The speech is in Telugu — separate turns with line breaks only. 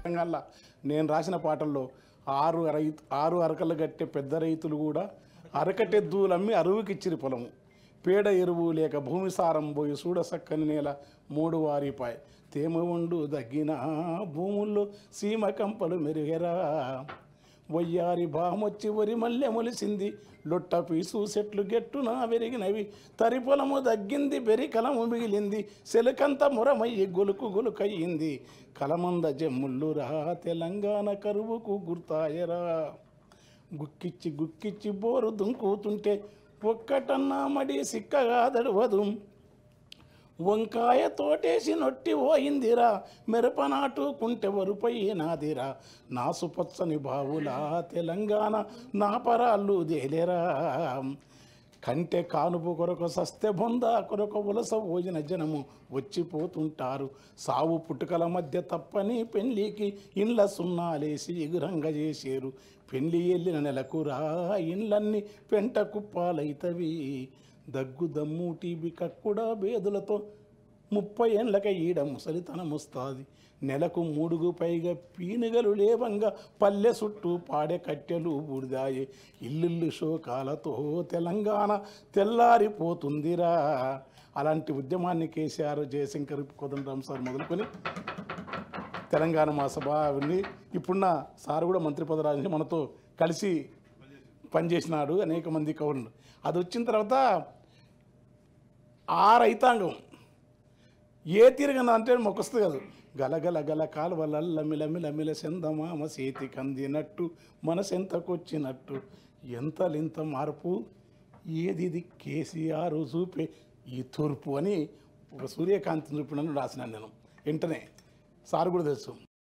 తెలంగాణలో నేను రాసిన పాటల్లో ఆరు అరకలు కట్టే పెద్ద రైతులు కూడా అరకటెద్దులమ్మి అరువుకిచ్చిరి పొలము. పేడ ఎరువు లేక భూమి సారం పోయి చూడసక్కని నేల మూడు వారిపాయ్ తేమ ఉండు దగ్గిన భూముల్లో సీమ కంపలు మెరుగెరా. వయ్యారి బామొచ్చి వరి మల్లె మొలిసింది లొట్ట పీసు చెట్లు గెట్టున వెరిగినవి తరి పొలము దగ్గింది బెరికలము మిగిలింది సెలకంత మురమయ్యి గొలుకు గొలుకయ్యింది కలమంద జమ్ముళ్ళురా తెలంగాణ కరువుకు గుర్తాయరా. గుక్కిచ్చి గుక్కిచ్చి బోరు దుంకుతుంటే ఒక్కటన్నా మడి సిక్కగా దడవదు వంకాయ తోటేసి నొట్టి పోయిందిరా మిరపనాటు కుంటె వరుపయ్యినాదిరా నాసుపచ్చని బావులా తెలంగాణ నా పరాళ్ళు దేలేరా. కంటె కానుపు కొరకు సస్తె బొంద కొరకు ఉలస భోజన జనము వచ్చిపోతుంటారు. సావు పుట్టుకల మధ్య తప్పని పెళ్ళికి ఇండ్ల సున్నాలేసి ఎగురంగ చేసేరు. పెళ్ళి వెళ్ళిన నెలకురా ఇండ్లన్నీ పెంట కుప్పాలైతవి. దగ్గు దమ్ము టీబీ కక్కుడా బేదులతో 30 ఏళ్ళక ఈడ ముసలితనం వస్తుంది. నెలకు 3కు పైగా పీనుగలు లేవంగా పల్లె చుట్టూ పాడే కట్టెలు బూడిదాయే. ఇల్లు శోకాలతో తెలంగాణ తెల్లారిపోతుందిరా. అలాంటి ఉద్యమాన్ని కేసీఆర్, జయశంకర్, కోదండరామ్ సార్ మొదలుకొని తెలంగాణ మహాసభ అవన్నీ ఇప్పుడున్న సార్ కూడా మంత్రి పదవి మనతో కలిసి పనిచేసినాడు. అనేక మంది కవులు అది వచ్చిన తర్వాత ఆ రైతాంగం ఏ తీరుగా అంటే మొక్కొస్తుంది కాదు. గలగల గల కాలువలల్ల మిలమిల సెందమామ చేతి కందినట్టు మనసెంతకొచ్చినట్టు ఎంతలింత మార్పు ఏది కేసీఆర్ చూపే ఈ తూర్పు అని ఒక సూర్యకాంతిని చూపినని రాసినాను నేను. వెంటనే సార్ కూడా తెలుసు.